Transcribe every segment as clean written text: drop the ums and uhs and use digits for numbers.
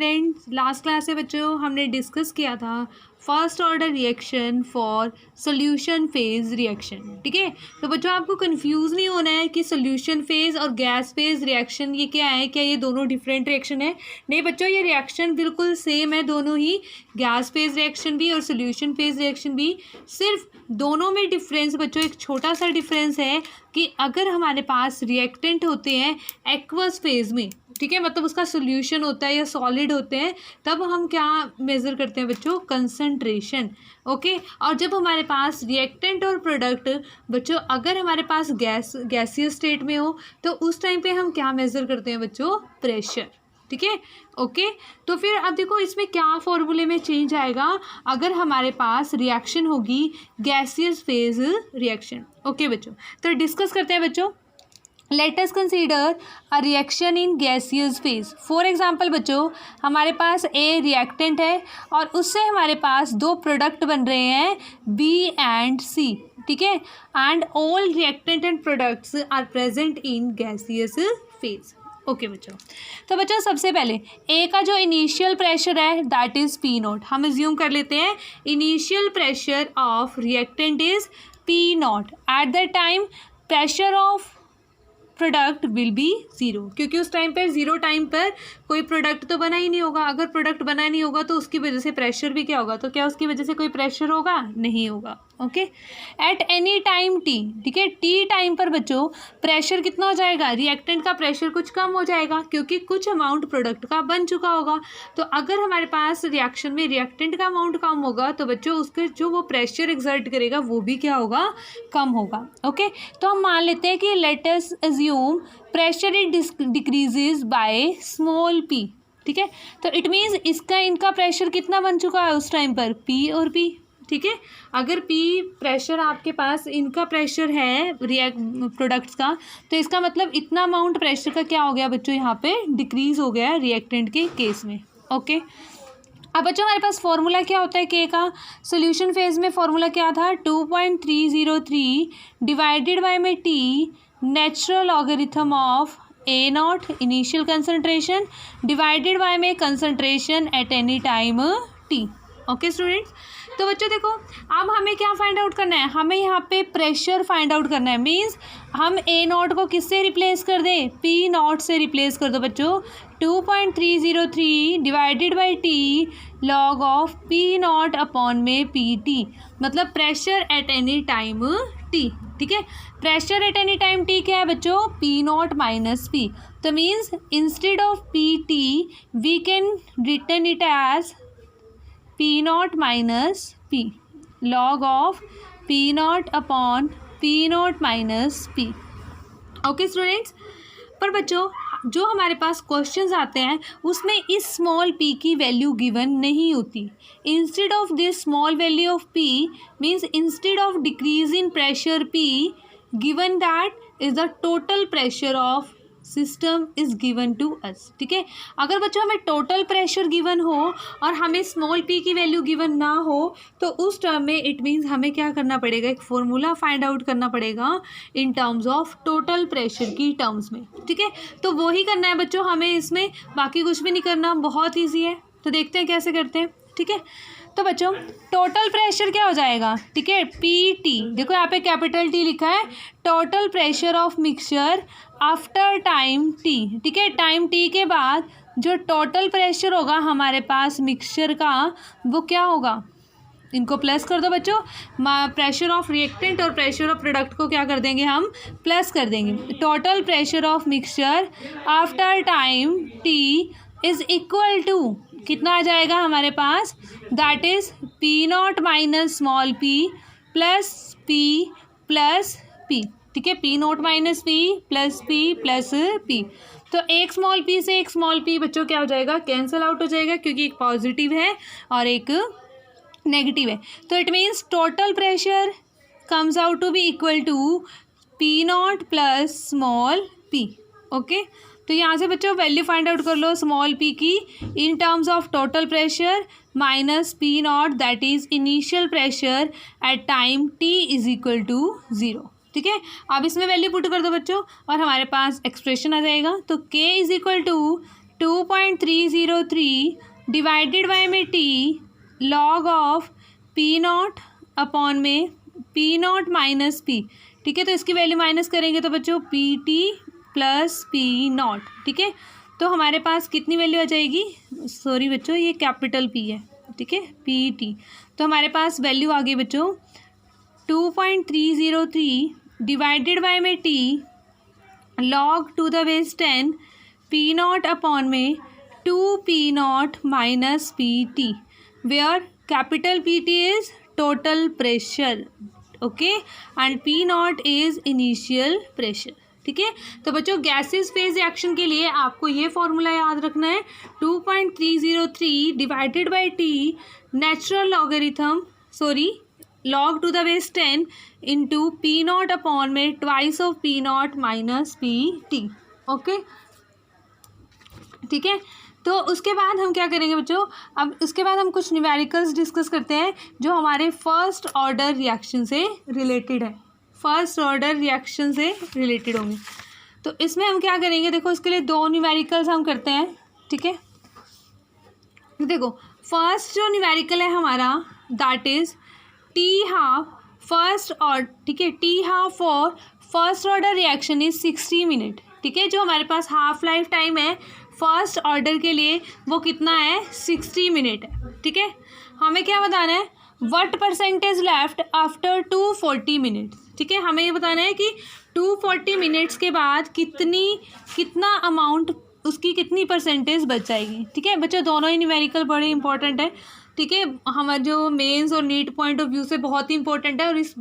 Students, last class से बच्चों हमने डिस्कस किया था first order reaction for solution phase reaction. ठीक है, तो बच्चों आपको कंफ्यूज नहीं होना है कि सोल्यूशन फेज और गैस फेज रिएक्शन ये क्या है, क्या ये दोनों डिफरेंट रिएक्शन है? नहीं बच्चों, ये रिएक्शन बिल्कुल सेम है दोनों ही, गैस फेज रिएक्शन भी और सोल्यूशन फेज रिएक्शन भी। सिर्फ दोनों में डिफरेंस बच्चों, एक छोटा सा डिफरेंस है कि अगर हमारे पास रिएक्टेंट होते हैं एक्वस फेज में, ठीक है, मतलब उसका सोल्यूशन होता है या सॉलिड होते हैं, तब हम क्या मेज़र करते हैं बच्चों? कंसंट्रेशन। ओके, और जब हमारे पास रिएक्टेंट और प्रोडक्ट बच्चों अगर हमारे पास गैसियस स्टेट में हो तो उस टाइम पे हम क्या मेज़र करते हैं बच्चों? प्रेशर। ठीक है, ओके। तो फिर अब देखो इसमें क्या फॉर्मूले में चेंज आएगा अगर हमारे पास रिएक्शन होगी गैसियस फेज रिएक्शन। ओके बच्चों, तो डिस्कस करते हैं बच्चों। Let us consider a reaction in gaseous phase. For example बच्चों, हमारे पास ए रिएक्टेंट है और उससे हमारे पास दो प्रोडक्ट बन रहे हैं बी एंड सी। ठीक है, and all reactant and products are present in gaseous phase. Okay बच्चों, तो बच्चों सबसे पहले ए का जो इनिशियल प्रेशर है दैट इज़ पी नॉट। हम अज्यूम कर लेते हैं initial pressure of reactant is P naught. At the time pressure of product will be zero, क्योंकि उस टाइम पर ज़ीरो टाइम पर कोई प्रोडक्ट तो बना ही नहीं होगा। अगर प्रोडक्ट बना नहीं होगा तो उसकी वजह से प्रेशर भी क्या होगा? तो क्या उसकी वजह से कोई प्रेशर होगा? नहीं होगा। Okay, eight any time T, ठीक है, टी टाइम पर बच्चों प्रेशर कितना हो जाएगा? रिएक्टेंट का प्रेशर कुछ कम हो जाएगा क्योंकि कुछ अमाउंट प्रोडक्ट का बन चुका होगा। तो अगर हमारे पास रिएक्शन में रिएक्टेंट का अमाउंट कम होगा तो बच्चों उसके जो वो प्रेशर एक्सर्ट करेगा वो भी क्या होगा? कम होगा। ओके, तो हम मान लेते हैं कि late us assume pressure it decreases by small P. ठीक है, तो इट मीन्स इसका इनका प्रेशर कितना बन चुका है उस टाइम पर? पी और पी। ठीक है, अगर पी प्रेशर आपके पास इनका प्रेशर है प्रोडक्ट्स का, तो इसका मतलब इतना अमाउंट प्रेशर का क्या हो गया बच्चों? यहाँ पे डिक्रीज हो गया है रिएक्टेंट के केस में। ओके, अब बच्चों हमारे पास फॉर्मूला क्या होता है के का? सोल्यूशन फेज में फॉर्मूला क्या था? 2.303 डिवाइडेड बाय में T natural logarithm of A naught initial concentration divided by में concentration at any time T. Okay students, तो बच्चों देखो अब हमें क्या फाइंड आउट करना है? हमें यहाँ पे प्रेशर फाइंड आउट करना है। मीन्स हम ए नॉट को किससे रिप्लेस कर दें? पी नॉट से रिप्लेस कर दो बच्चों। 2.303 divided by T log of P naught upon में पी टी, मतलब pressure at any time T. ठीक है, pressure at any time T क्या है बच्चों? P naught minus P. तो means instead of P T we can return it as P naught minus P log of P naught upon P naught minus P. Okay students, पर बच्चों जो हमारे पास questions आते हैं उसमें इस स्मॉल पी की वैल्यू गिवन नहीं होती। Instead of this small value of P means instead of decrease in pressure P given that is the total pressure of system is given to us. ठीक है, अगर बच्चों हमें टोटल प्रेशर गिवन हो और हमें स्मॉल पी की value given ना हो तो उस टर्म में इट मीन्स हमें क्या करना पड़ेगा? एक फॉर्मूला फाइंड आउट करना पड़ेगा इन टर्म्स ऑफ टोटल प्रेशर की टर्म्स में। ठीक है, तो वो ही करना है बच्चों हमें इसमें, बाकी कुछ भी नहीं करना, बहुत ईजी है। तो देखते हैं कैसे करते हैं। ठीक है, तो बच्चों टोटल प्रेशर क्या हो जाएगा? ठीक है, पी टी, देखो यहाँ पे कैपिटल टी लिखा है, total pressure of mixture after time T. ठीक है, टाइम टी के बाद जो टोटल प्रेशर होगा हमारे पास मिक्सचर का वो क्या होगा? इनको प्लस कर दो बच्चों, प्रेशर ऑफ रिएक्टेंट और प्रेशर ऑफ प्रोडक्ट को क्या कर देंगे? हम प्लस कर देंगे। Total pressure of mixture after time T is equal to कितना आ जाएगा हमारे पास? That is P naught minus small P plus P plus P. ठीक है, P naught minus P plus P. तो एक स्मॉल पी से एक स्मॉल पी बच्चों क्या हो जाएगा? कैंसिल आउट हो जाएगा क्योंकि एक पॉजिटिव है और एक नेगेटिव है। तो it means total pressure comes out to be equal to P naught plus small P. Okay, तो यहाँ से बच्चों वैल्यू फाइंड आउट कर लो स्मॉल पी की in terms of total pressure minus P naught that is initial pressure at time T is equal to 0। ठीक है, अब इसमें वैल्यू पुट कर दो बच्चों और हमारे पास एक्सप्रेशन आ जाएगा। तो K is equal to 2.303 divided by में T log of P naught upon में पी नॉट माइनस पी, ठीक है। तो इसकी वैल्यू माइनस करेंगे तो बच्चों P T plus P naught, ठीक है। तो हमारे पास कितनी वैल्यू आ जाएगी, सॉरी बच्चों ये कैपिटल पी है, ठीक है, पी टी। तो हमारे पास वैल्यू आ गई बच्चों 2.303 डिवाइडेड बाय में T log to the base 10 P naught upon में 2 P naught minus P T, where capital P T is total pressure, okay, and P naught is initial pressure, ठीक है। तो बच्चों गैसेस फेज रिएक्शन के लिए आपको ये फॉर्मूला याद रखना है 2.303 divided by T natural logarithm log to the base 10 into P naught upon में twice of P naught minus P T, okay, ठीक है। तो उसके बाद हम क्या करेंगे बच्चों, अब उसके बाद हम कुछ न्यूमेरिकल्स डिस्कस करते हैं जो हमारे फर्स्ट ऑर्डर रिएक्शन से रिलेटेड है, फर्स्ट ऑर्डर रिएक्शन से रिलेटेड होंगे। तो इसमें हम क्या करेंगे, देखो इसके लिए दो न्यूमेरिकल्स हम करते हैं, ठीक है। देखो फर्स्ट जो न्यूमेरिकल है हमारा that is T half first order, ठीक है, T half for first order reaction is 60 minute, ठीक है। जो हमारे पास हाफ लाइफ टाइम है फर्स्ट ऑर्डर के लिए वो कितना है 60 मिनट है, ठीक है। हमें क्या बताना है what percentage left after 240 minutes, ठीक है। हमें ये बताना है कि 240 मिनट्स के बाद कितना अमाउंट उसकी कितनी परसेंटेज बच जाएगी, ठीक है। बच्चों दोनों ही न्यूमेरिकल बड़े इंपॉर्टेंट है, ठीक है, हमारे जो मेंस और नीट पॉइंट ऑफ व्यू से बहुत ही इंपॉर्टेंट है और इस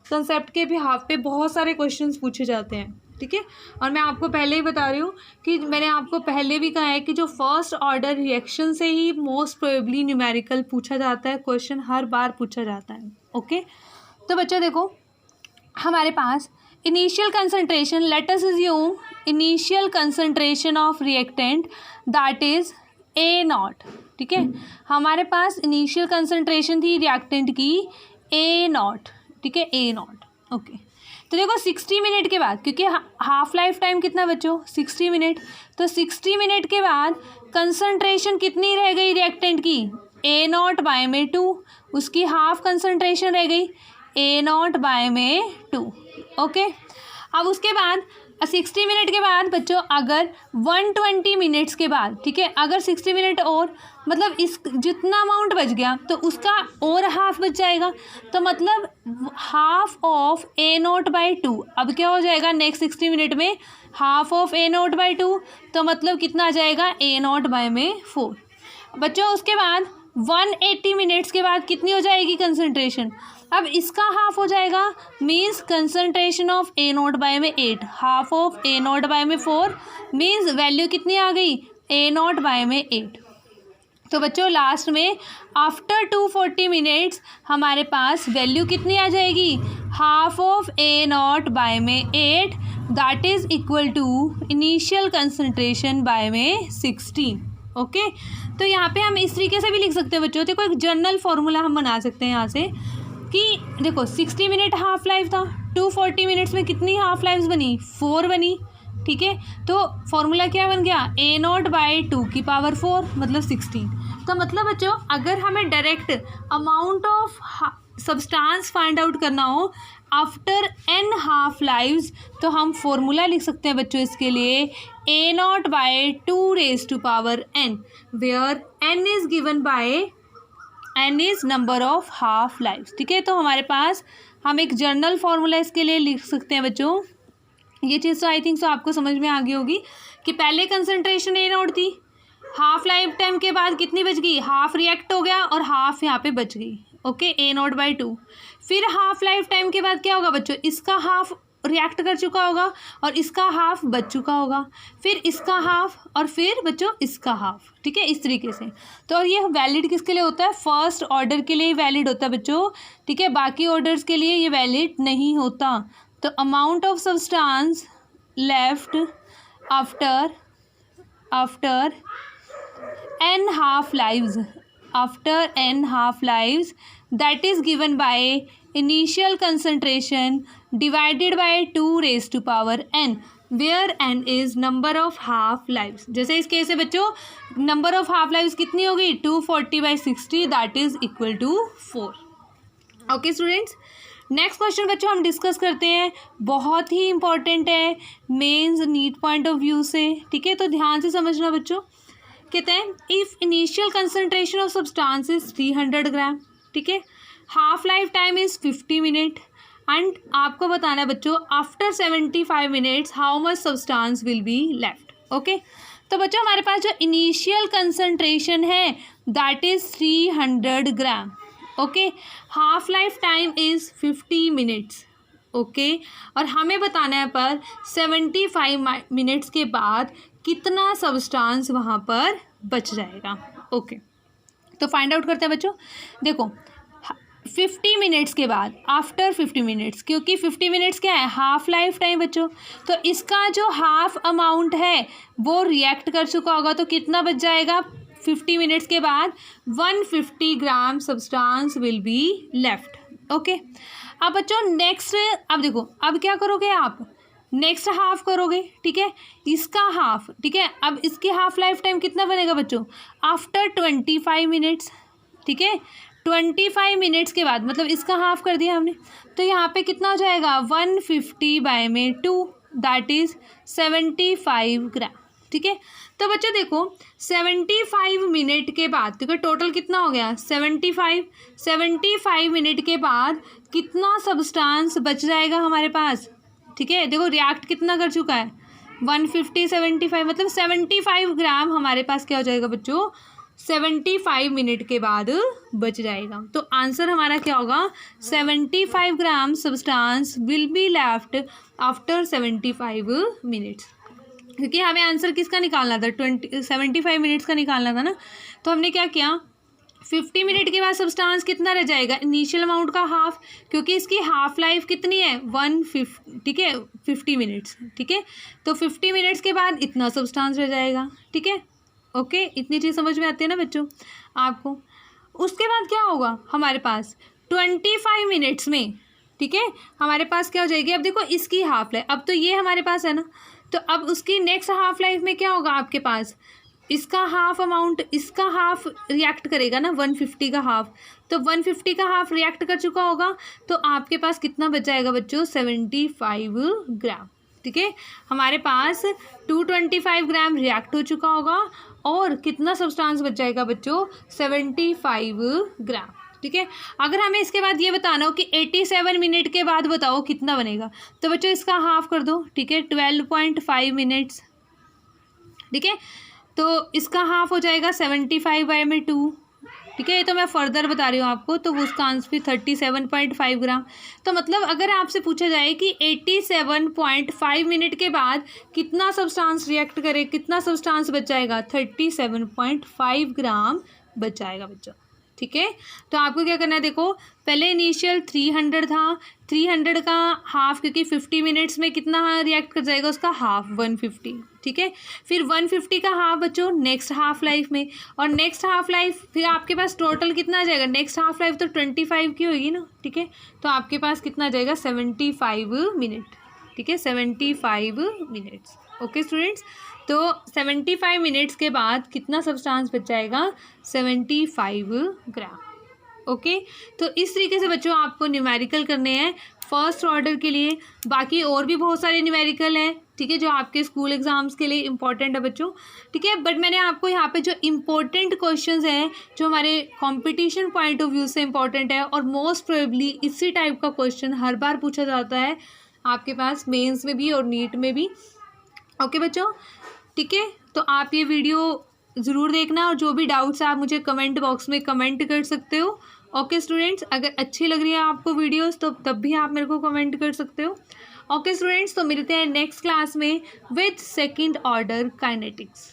कंसेप्ट के भी हाफ पे बहुत सारे क्वेश्चंस पूछे जाते हैं, ठीक है। और मैं आपको पहले ही बता रही हूँ कि मैंने आपको पहले भी कहा है कि जो फर्स्ट ऑर्डर रिएक्शन से ही मोस्ट प्रोबेबली न्यूमेरिकल पूछा जाता है, क्वेश्चन हर बार पूछा जाता है, ओके। तो बच्चों देखो हमारे पास initial concentration, let us assume initial concentration of reactant that is A naught, ठीक है। हमारे पास इनिशियल कंसंट्रेशन थी रिएक्टेंट की ए नॉट, ठीक है, ए नॉट, ओके। तो देखो 60 मिनट के बाद, क्योंकि हाफ लाइफ टाइम कितना बच्चों 60 मिनट, तो 60 मिनट के बाद कंसंट्रेशन कितनी रह गई रिएक्टेंट की ए नॉट बाय में 2, उसकी हाफ कंसंट्रेशन रह गई ए नॉट बाय में 2, ओके। अब उसके बाद 60 मिनट के बाद बच्चों अगर 120 मिनट्स के बाद, ठीक है, अगर 60 मिनट और मतलब इस जितना अमाउंट बच गया तो उसका और हाफ बच जाएगा, तो मतलब half of A naught by 2, अब क्या हो जाएगा नेक्स्ट 60 मिनट में half of A naught by 2, तो मतलब कितना आ जाएगा ए नॉट बाय में 4 बच्चों। उसके बाद 180 मिनट्स के बाद कितनी हो जाएगी कंसंट्रेशन, अब इसका हाफ हो जाएगा, means concentration of A naught by में 8, half of A naught by में 4, मीन्स वैल्यू कितनी आ गई ए नॉट बाय में 8। तो बच्चों लास्ट में आफ्टर 240 मिनट्स हमारे पास वैल्यू कितनी आ जाएगी, half of A naught by में 8 that is equal to initial concentration by में 16, ओके। तो यहाँ पे हम इस तरीके से भी लिख सकते हैं बच्चों, देखो एक जनरल फॉर्मूला हम बना सकते हैं यहाँ से कि देखो 60 मिनट हाफ लाइफ था, 240 मिनट्स में कितनी हाफ लाइफ्स बनी 4 बनी, ठीक है। तो फॉर्मूला क्या बन गया ए नॉट बाई 2 की पावर 4 मतलब 16। तो मतलब बच्चों अगर हमें direct amount of substance find out करना हो आफ्टर एन हाफ लाइव्स, तो हम फॉर्मूला लिख सकते हैं बच्चों इसके लिए A naught by 2 raise to power N, where N is given by N is number of half lives, ठीक है। तो हमारे पास हम एक जर्नल फार्मूला इसके लिए लिख सकते हैं बच्चों, ये चीज़ तो आई थिंक सो आपको समझ में आ गई होगी कि पहले कंसंट्रेशन ए नॉट थी, हाफ लाइफ टाइम के बाद कितनी बच गई, हाफ रिएक्ट हो गया और हाफ यहाँ पे बच गई, ओके, ए नॉट बाई 2। फिर हाफ लाइफ टाइम के बाद क्या होगा बच्चों, इसका हाफ रिएक्ट कर चुका होगा और इसका हाफ बच चुका होगा, फिर इसका हाफ और फिर बच्चों इसका हाफ, ठीक है, इस तरीके से। तो ये वैलिड किसके लिए होता है, फर्स्ट ऑर्डर के लिए वैलिड होता है बच्चों, ठीक है, बाकी ऑर्डर्स के लिए ये वैलिड नहीं होता। तो amount of substance left after n half lives, after n half lives that is given by initial concentration divided by 2 raised to power n, where N is number of half lives. जैसे इस case से बच्चों number of half lives कितनी होगी 240/60 that is equal to 4। Okay students, next question बच्चों हम discuss करते हैं, बहुत ही इंपॉर्टेंट है mains NEET point of view से, ठीक है। तो ध्यान से समझना बच्चों, कहते हैं if initial concentration of substance is 300 ग्राम, ठीक है, half life time is 50 minute and आपको बताना है बच्चों after 75 minutes how much substance will be left. Okay, तो बच्चों हमारे पास जो इनिशियल कंसंट्रेशन है that is 300 gram. Okay, half life time is 50 minutes. Okay, और हमें बताना है पर 75 मिनट्स के बाद कितना सब्सटेंस वहाँ पर बच जाएगा। ओके, तो फाइंड आउट करते हैं बच्चों। देखो 50 मिनट्स के बाद, आफ्टर 50 मिनट्स, क्योंकि 50 मिनट्स क्या है हाफ लाइफ टाइम बच्चों, तो इसका जो हाफ अमाउंट है वो रिएक्ट कर चुका होगा, तो कितना बच जाएगा 50 मिनट्स के बाद 150 gram substance will be left. Okay, अब बच्चों नेक्स्ट, अब देखो अब क्या करोगे आप, नेक्स्ट हाफ करोगे, ठीक है, इसका हाफ, ठीक है। अब इसकी हाफ लाइफ टाइम कितना बनेगा बच्चों आफ्टर 25 मिनट्स, ठीक है, 25 मिनट्स के बाद, मतलब इसका हाफ कर दिया हमने, तो यहाँ पे कितना हो जाएगा 150/2 दैट इज़ 75 ग्राम, ठीक है। तो बच्चों देखो 75 मिनट के बाद, देखो टोटल कितना हो गया 75 मिनट के बाद कितना सब्सटेंस बच जाएगा हमारे पास, ठीक है। देखो रिएक्ट कितना कर चुका है 150 75, मतलब 75 ग्राम हमारे पास क्या हो जाएगा बच्चों 75 मिनट के बाद बच जाएगा। तो आंसर हमारा क्या होगा 75 gram substance will be left after 75 minutes, क्योंकि हमें आंसर किसका निकालना था 75 मिनट्स का निकालना था ना। तो हमने क्या किया 50 मिनट के बाद सब्सटेंस कितना रह जाएगा इनिशियल अमाउंट का हाफ, क्योंकि इसकी हाफ लाइफ कितनी है 150, ठीक है 50 मिनट्स, ठीक है। तो 50 मिनट्स के बाद इतना सब्सटेंस रह जाएगा, ठीक है। ओके, इतनी चीज़ समझ में आती है ना बच्चों आपको। उसके बाद क्या होगा हमारे पास 25 मिनट्स में, ठीक है, हमारे पास क्या हो जाएगी, अब देखो इसकी हाफ लाइफ, अब तो ये हमारे पास है ना, तो अब उसकी नेक्स्ट हाफ लाइफ में क्या होगा आपके पास, इसका हाफ अमाउंट, इसका हाफ रिएक्ट करेगा ना 150 का हाफ, तो 150 का हाफ रिएक्ट कर चुका होगा, तो आपके पास कितना बच जाएगा बच्चों 75 ग्राम, ठीक है। हमारे पास 225 ग्राम रिएक्ट हो चुका होगा और कितना सब्सटेंस बच जाएगा बच्चों 75 ग्राम, ठीक है। अगर हमें इसके बाद ये बताना हो कि 87 मिनट के बाद बताओ कितना बनेगा, तो बच्चों इसका हाफ कर दो, ठीक है 12.5 मिनट्स, ठीक है। तो इसका हाफ हो जाएगा 75/2, ठीक है। ये तो मैं फर्दर बता रही हूँ आपको, तो उसका आंसर 37.5 ग्राम। तो मतलब अगर आपसे पूछा जाए कि 87.5 मिनट के बाद कितना सब्सटेंस रिएक्ट करे, कितना सब्सटेंस बच जाएगा 37.5 ग्राम बच जाएगा बच्चों, ठीक है। तो आपको क्या करना है, देखो पहले इनिशियल 300 था, 300 का हाफ, क्योंकि 50 मिनट्स में कितना रिएक्ट कर जाएगा उसका हाफ 150, ठीक है। फिर 150 का हाफ बच्चों नेक्स्ट हाफ लाइफ में, और नेक्स्ट हाफ लाइफ फिर आपके पास टोटल कितना आ जाएगा, नेक्स्ट हाफ लाइफ तो 25 की होगी ना, ठीक है। तो आपके पास कितना आ जाएगा 75 मिनट, ठीक है 75 मिनट्स। ओके स्टूडेंट्स, तो 75 मिनट्स के बाद कितना सब्सटेंस बच जाएगा 75 ग्राम। ओके, तो इस तरीके से बच्चों आपको न्यूमेरिकल करने हैं फर्स्ट ऑर्डर के लिए। बाकी और भी बहुत सारे न्यूमेरिकल हैं, ठीक है, जो आपके स्कूल एग्ज़ाम्स के लिए इंपॉर्टेंट है बच्चों, ठीक है। बट मैंने आपको यहाँ पे जो इम्पोर्टेंट क्वेश्चंस हैं जो हमारे कंपटीशन पॉइंट ऑफ व्यू से इम्पॉर्टेंट है, और मोस्ट प्रोबेबली इसी टाइप का क्वेश्चन हर बार पूछा जाता है आपके पास मेंस में भी और नीट में भी। ओके बच्चों, ठीक है, तो आप ये वीडियो ज़रूर देखना, और जो भी डाउट्स आप मुझे कमेंट बॉक्स में कमेंट कर सकते हो। ओके स्टूडेंट्स, अगर अच्छी लग रही है आपको वीडियोस तो तब भी आप मेरे को कमेंट कर सकते हो। ओके स्टूडेंट्स, तो मिलते हैं नेक्स्ट क्लास में विद सेकंड ऑर्डर काइनेटिक्स।